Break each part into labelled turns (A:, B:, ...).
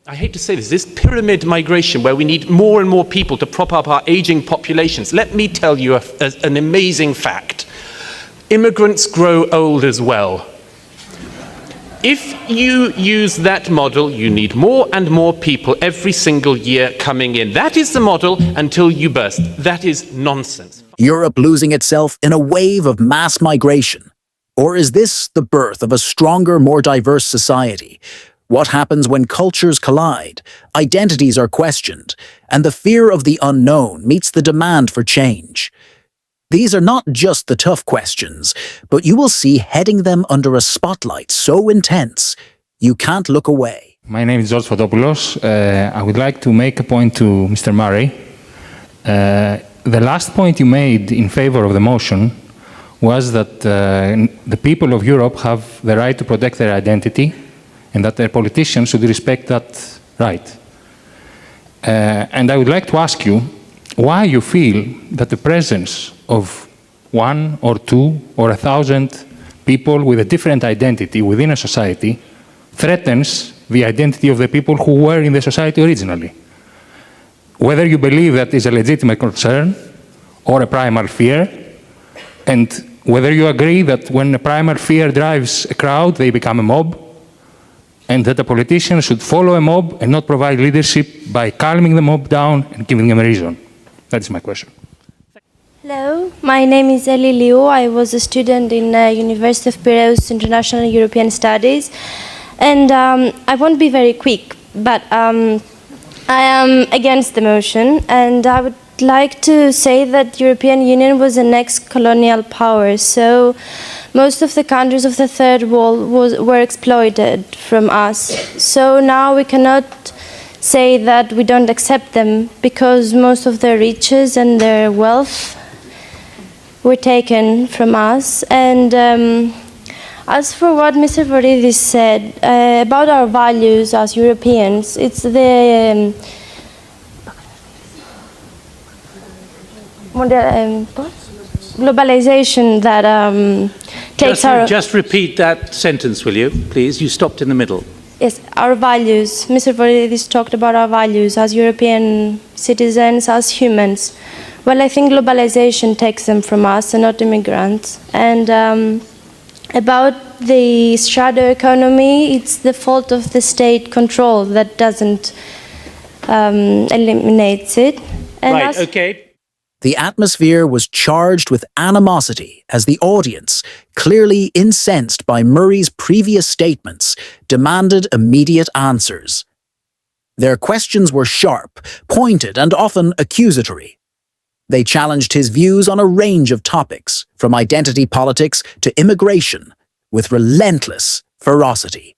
A: I hate to say this pyramid migration where we need more and more people to prop up our aging populations. Let me tell you an amazing fact. Immigrants grow old as well. If you use that model, you need more and more people every single year coming in. That is the model until you burst. That is nonsense.
B: Europe losing itself in a wave of mass migration? Or is this the birth of a stronger, more diverse society? What happens when cultures collide, identities are questioned, and the fear of the unknown meets the demand for change? These are not just the tough questions, but you will see heading them under a spotlight so intense, you can't look away.
C: My name is George Fotopoulos. I would like to make a point to Mr. Murray. The last point you made in favor of the motion was that the people of Europe have the right to protect their identity and that their politicians should respect that right. And I would like to ask you why you feel that the presence of 1 or 2 or 1,000 people with a different identity within a society threatens the identity of the people who were in the society originally. Whether you believe that is a legitimate concern or a primal fear, and whether you agree that when a primal fear drives a crowd, they become a mob, and that a politician should follow a mob and not provide leadership by calming the mob down and giving them a reason. That is my question.
D: Hello, my name is Eli Liu. I was a student in University of Piraeus International European Studies, and I won't be very quick, but I am against the motion, and I would like to say that European Union was an ex-colonial power, so most of the countries of the Third World were exploited from us. So now we cannot say that we don't accept them because most of their riches and their wealth were taken from us. And as for what Mr. Voridis said about our values as Europeans, it's the globalization that takes
A: Just repeat that sentence, will you, please? You stopped in the middle.
D: Yes, our values. Mr. Voridis talked about our values as European citizens, as humans. Well, I think globalization takes them from us and not immigrants. And about the shadow economy, it's the fault of the state control that doesn't eliminate it. And
A: right, okay.
B: The atmosphere was charged with animosity as the audience, clearly incensed by Murray's previous statements, demanded immediate answers. Their questions were sharp, pointed, and often accusatory. They challenged his views on a range of topics, from identity politics to immigration, with relentless ferocity.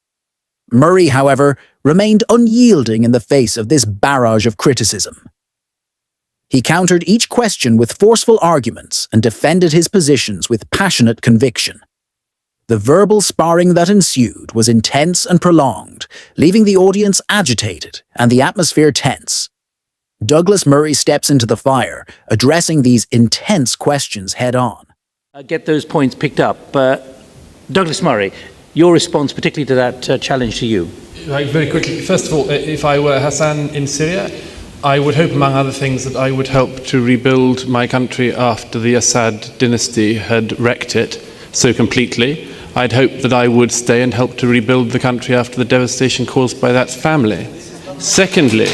B: Murray, however, remained unyielding in the face of this barrage of criticism. He countered each question with forceful arguments and defended his positions with passionate conviction. The verbal sparring that ensued was intense and prolonged, leaving the audience agitated and the atmosphere tense. Douglas Murray steps into the fire, addressing these intense questions head-on.
A: Get those points picked up. Douglas Murray, your response particularly to that challenge to you.
E: Right, very quickly. First of all, if I were Hassan in Syria, I would hope, among other things, that I would help to rebuild my country after the Assad dynasty had wrecked it so completely. I'd hope that I would stay and help to rebuild the country after the devastation caused by that family. Secondly,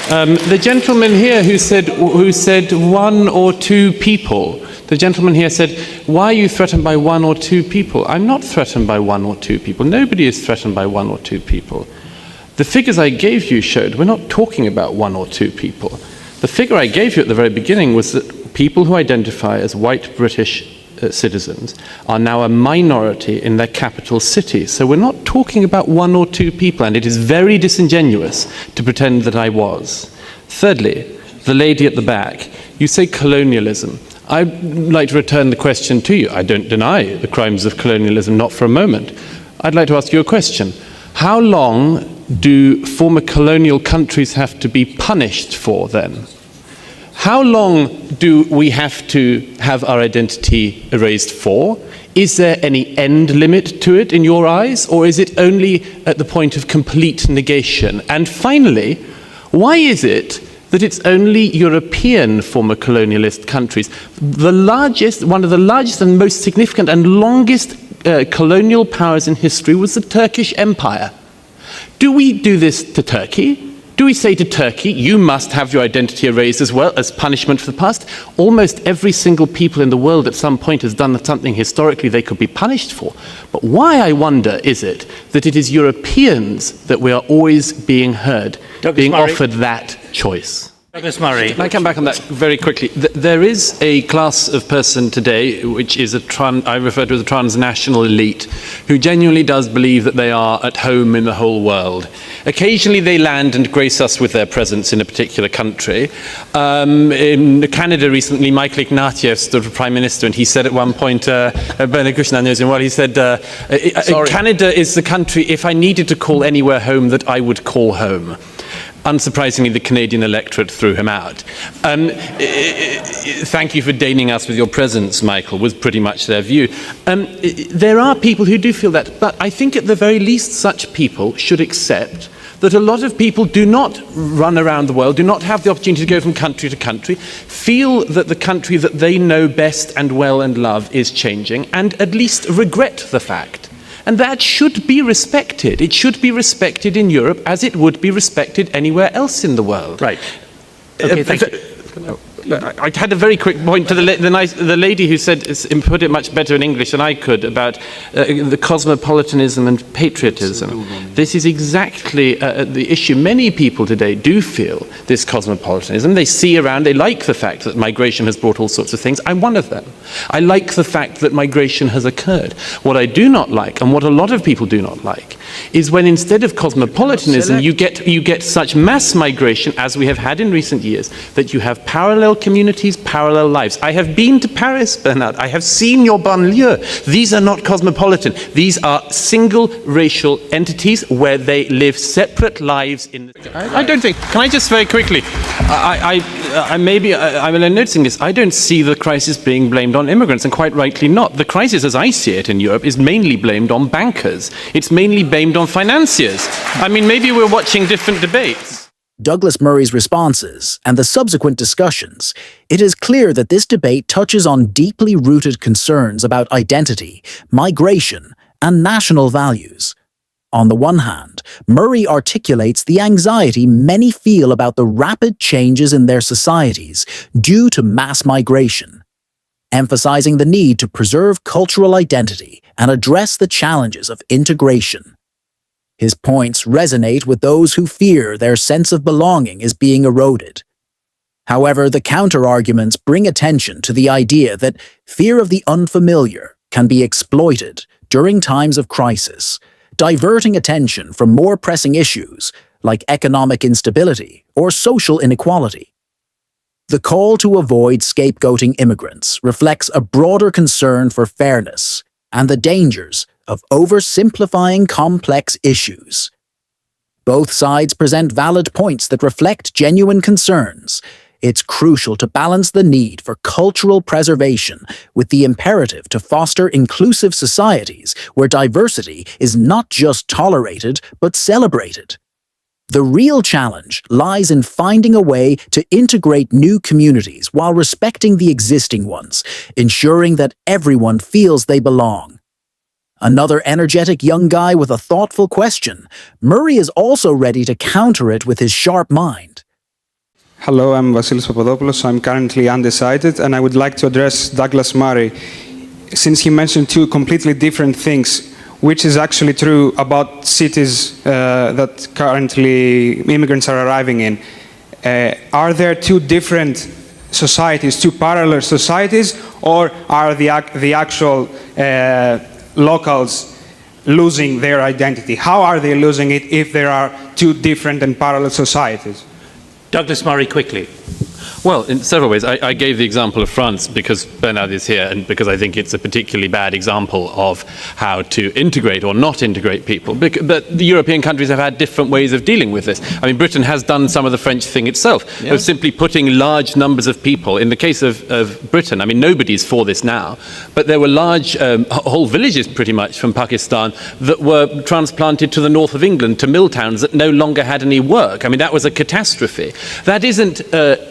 E: the gentleman here who said 1 or 2 people, the gentleman here said, why are you threatened by 1 or 2 people? I'm not threatened by 1 or 2 people. Nobody is threatened by 1 or 2 people. The figures I gave you showed we're not talking about 1 or 2 people. The figure I gave you at the very beginning was that people who identify as white British citizens are now a minority in their capital city. So we're not talking about 1 or 2 people, and it is very disingenuous to pretend that I was. Thirdly, the lady at the back, you say colonialism. I'd like to return the question to you. I don't deny the crimes of colonialism, not for a moment. I'd like to ask you a question. How long do former colonial countries have to be punished for then? How long do we have to have our identity erased for?
A: Is there any end limit to it in your eyes, or is it only at the point of complete negation? And finally, why is it that it's only European former colonialist countries? One of the largest and most significant and longest colonial powers in history was the Turkish Empire. Do we do this to Turkey? Do we say to Turkey, you must have your identity erased as well as punishment for the past? Almost every single people in the world at some point has done something historically they could be punished for. But why, I wonder, is it that it is Europeans that we are always being heard, being offered that choice?
F: Douglas Murray.
A: Can I come back on that very quickly? There is a class of person today, which is I refer to as a transnational elite, who genuinely does believe that they are at home in the whole world. Occasionally they land and grace us with their presence in a particular country. In Canada recently, Michael Ignatieff stood for Prime Minister, and he said at one point, Bernard Kouchner knows him well, he said, Canada is the country, if I needed to call anywhere home, that I would call home. Unsurprisingly, the Canadian electorate threw him out. Thank you for deigning us with your presence, Michael, was pretty much their view. There are people who do feel that, but I think at the very least such people should accept that a lot of people do not run around the world, do not have the opportunity to go from country to country, feel that the country that they know best and well and love is changing, and at least regret the fact. And that should be respected. It should be respected in Europe as it would be respected anywhere else in the world.
F: Right. Okay, thank you.
A: I had a very quick point to the lady who said, put it much better in English than I could, about the cosmopolitanism and patriotism. This is exactly the issue. Many people today do feel this cosmopolitanism. They see around, they like the fact that migration has brought all sorts of things. I'm one of them. I like the fact that migration has occurred. What I do not like, and what a lot of people do not like, is when instead of cosmopolitanism, you get such mass migration as we have had in recent years, that you have parallel communities, parallel lives. I have been to Paris, Bernard. I have seen your banlieue. These are not cosmopolitan. These are single racial entities where they live separate lives in I don't think, can I just very quickly, I'm noticing this, I don't see the crisis being blamed on immigrants, and quite rightly not. The crisis, as I see it in Europe, is mainly blamed on bankers. It's mainly blamed on financiers. I mean, maybe we're watching different debates.
B: Douglas Murray's responses and the subsequent discussions, it is clear that this debate touches on deeply rooted concerns about identity, migration, and national values. On the one hand, Murray articulates the anxiety many feel about the rapid changes in their societies due to mass migration, emphasizing the need to preserve cultural identity and address the challenges of integration. His points resonate with those who fear their sense of belonging is being eroded. However, the counter-arguments bring attention to the idea that fear of the unfamiliar can be exploited during times of crisis, diverting attention from more pressing issues like economic instability or social inequality. The call to avoid scapegoating immigrants reflects a broader concern for fairness and the dangers of oversimplifying complex issues. Both sides present valid points that reflect genuine concerns. It's crucial to balance the need for cultural preservation with the imperative to foster inclusive societies where diversity is not just tolerated but celebrated. The real challenge lies in finding a way to integrate new communities while respecting the existing ones, ensuring that everyone feels they belong. Another energetic young guy with a thoughtful question, Murray is also ready to counter it with his sharp mind.
G: Hello, I'm Vasilis Papadopoulos. I'm currently undecided, and I would like to address Douglas Murray. Since he mentioned two completely different things, which is actually true about cities that currently immigrants are arriving in. Are there two different societies, two parallel societies, or are the actual locals losing their identity? How are they losing it if there are two different and parallel societies?
F: Douglas Murray, quickly.
E: Well, in several ways. I gave the example of France because Bernard is here and because I think it's a particularly bad example of how to integrate or not integrate people. But the European countries have had different ways of dealing with this. I mean, Britain has done some of the French thing itself, of simply putting large numbers of people. In the case of Britain, I mean, nobody's for this now, but there were large, whole villages pretty much from Pakistan that were transplanted to the north of England, to mill towns that no longer had any work. I mean, that was a catastrophe. That isn't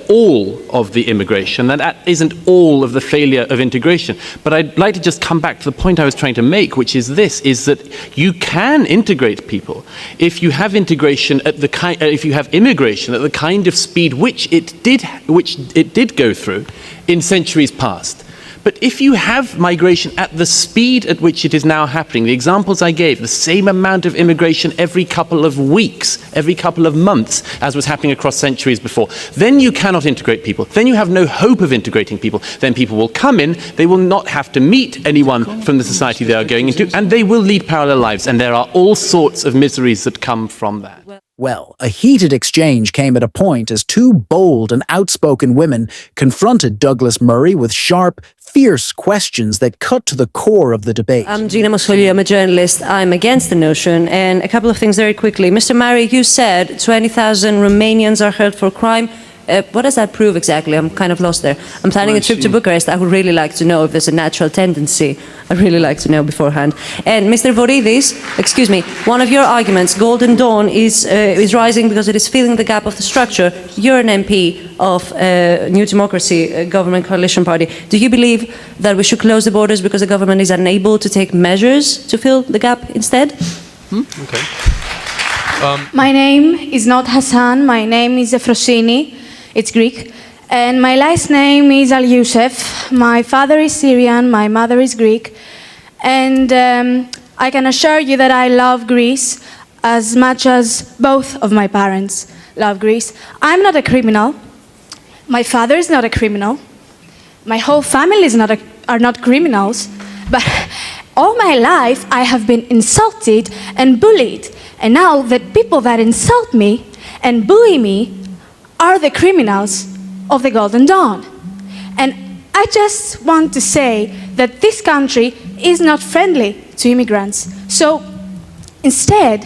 E: all of the immigration, that isn't all of the failure of integration. But I'd like to just come back to the point I was trying to make, which is this, is that you can integrate people if you have integration at the if you have immigration at the kind of speed which it did go through in centuries past. But if you have migration at the speed at which it is now happening, the examples I gave, the same amount of immigration every couple of weeks, every couple of months, as was happening across centuries before, then you cannot integrate people. Then you have no hope of integrating people. Then people will come in, they will not have to meet anyone from the society they are going into, and they will lead parallel lives. And there are all sorts of miseries that come from that.
B: Well, a heated exchange came at a point as two bold and outspoken women confronted Douglas Murray with sharp, fierce questions that cut to the core of the debate.
H: I'm Gina Moscoglio, I'm a journalist. I'm against the notion. And a couple of things very quickly. Mr. Murray, you said 20,000 Romanians are held for crime. What does that prove exactly? I'm kind of lost there. I'm planning a trip to Bucharest. I would really like to know if there's a natural tendency. I'd really like to know beforehand. And Mr. Voridis, excuse me, one of your arguments, Golden Dawn is rising because it is filling the gap of the structure. You're an MP of New Democracy Government Coalition Party. Do you believe that we should close the borders because the government is unable to take measures to fill the gap instead?
E: Okay.
I: My name is not Hassan. My name is Efrosini. It's Greek. And my last name is Al Youssef. My father is Syrian, my mother is Greek. And I can assure you that I love Greece as much as both of my parents love Greece. I'm not a criminal. My father is not a criminal. My whole family are not criminals. But all my life I have been insulted and bullied. And now the people that insult me and bully me are the criminals of the Golden Dawn. And I just want to say that this country is not friendly to immigrants. So instead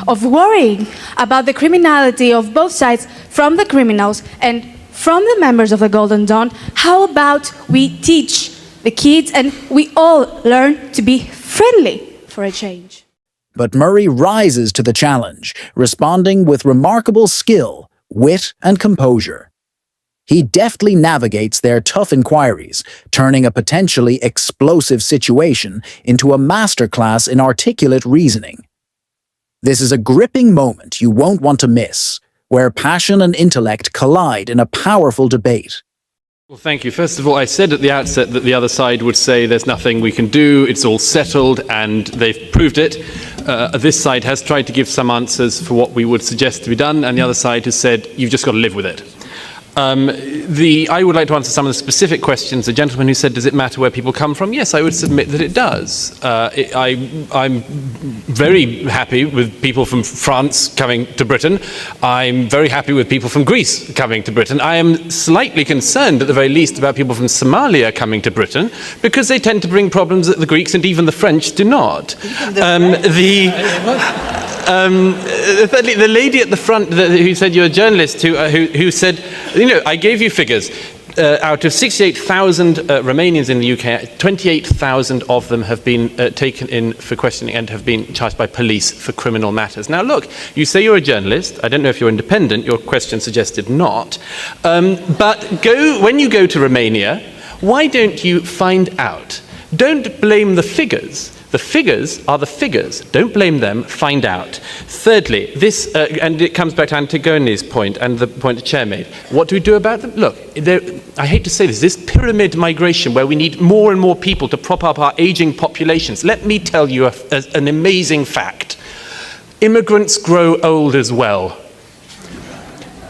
I: of worrying about the criminality of both sides from the criminals and from the members of the Golden Dawn, how about we teach the kids and we all learn to be friendly for a change?
B: But Murray rises to the challenge, responding with remarkable skill, wit and composure. He deftly navigates their tough inquiries, turning a potentially explosive situation into a masterclass in articulate reasoning. This is a gripping moment you won't want to miss, where passion and intellect collide in a powerful debate.
E: Well, thank you. First of all, I said at the outset that the other side would say there's nothing we can do, it's all settled, and they've proved it. This side has tried to give some answers for what we would suggest to be done, and the other side has said, you've just got to live with it. I would like to answer some of the specific questions. The gentleman who said, does it matter where people come from? Yes, I would submit that it does. I'm very happy with people from France coming to Britain. I'm very happy with people from Greece coming to Britain. I am slightly concerned, at the very least, about people from Somalia coming to Britain, because they tend to bring problems that the Greeks and even the French do not. The lady at the front who said you're a journalist, who said, you know, I gave you figures. Out of 68,000 Romanians in the UK, 28,000 of them have been taken in for questioning and have been charged by police for criminal matters. Now look, you say you're a journalist. I don't know if you're independent. Your question suggested not. But when you go to Romania, why don't you find out? Don't blame the figures. The figures are the figures. Don't blame them, find out. Thirdly, this, and it comes back to Antigone's point and the point the chair made. What do we do about them? Look, I hate to say this pyramid migration where we need more and more people to prop up our aging populations. Let me tell you an amazing fact. Immigrants grow old as well.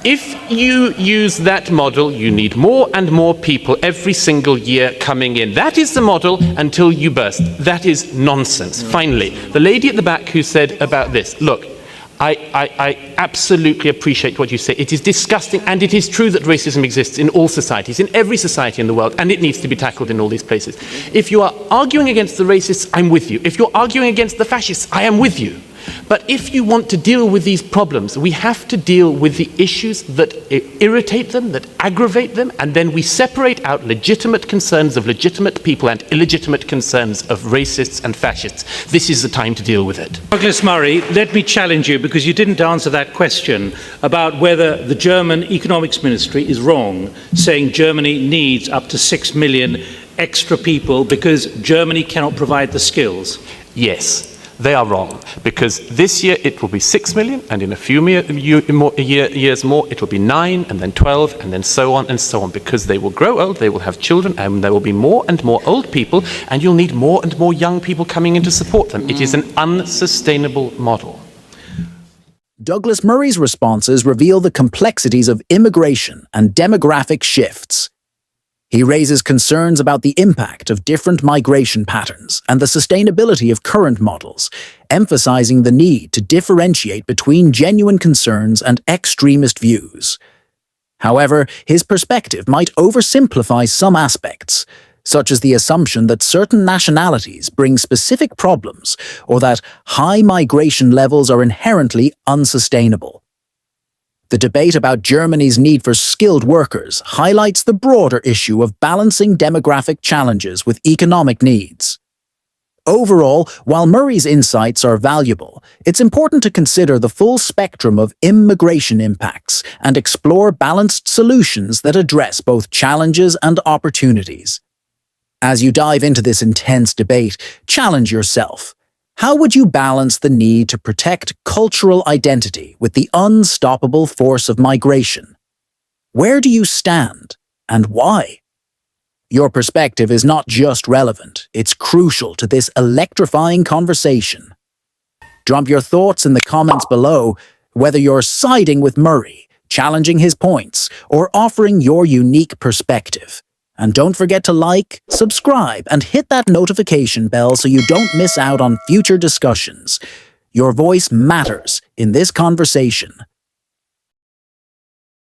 E: If you use that model, you need more and more people every single year coming in. That is the model until you burst. That is nonsense. Finally, the lady at the back who said about this, look,
A: I absolutely appreciate what you say. It is disgusting, and it is true that racism exists in all societies, in every society in the world, and it needs to be tackled in all these places. If you are arguing against the racists, I'm with you. If you're arguing against the fascists, I am with you. But if you want to deal with these problems, we have to deal with the issues that irritate them, that aggravate them, and then we separate out legitimate concerns of legitimate people and illegitimate concerns of racists and fascists. This is the time to deal with it.
F: Douglas Murray, let me challenge you, because you didn't answer that question about whether the German economics ministry is wrong, saying Germany needs up to 6 million extra people because Germany cannot provide the skills.
A: Yes. They are wrong, because this year it will be 6 million, and in a few years more it will be 9, and then 12, and then so on and so on, because they will grow old, they will have children, and there will be more and more old people, and you'll need more and more young people coming in to support them. It is an unsustainable model.
B: Douglas Murray's responses reveal the complexities of immigration and demographic shifts. He raises concerns about the impact of different migration patterns and the sustainability of current models, emphasizing the need to differentiate between genuine concerns and extremist views. However, his perspective might oversimplify some aspects, such as the assumption that certain nationalities bring specific problems or that high migration levels are inherently unsustainable. The debate about Germany's need for skilled workers highlights the broader issue of balancing demographic challenges with economic needs. Overall, while Murray's insights are valuable, it's important to consider the full spectrum of immigration impacts and explore balanced solutions that address both challenges and opportunities. As you dive into this intense debate, challenge yourself. How would you balance the need to protect cultural identity with the unstoppable force of migration? Where do you stand, and why? Your perspective is not just relevant, it's crucial to this electrifying conversation. Drop your thoughts in the comments below, whether you're siding with Murray, challenging his points, or offering your unique perspective. And don't forget to like, subscribe, and hit that notification bell so you don't miss out on future discussions. Your voice matters in this conversation.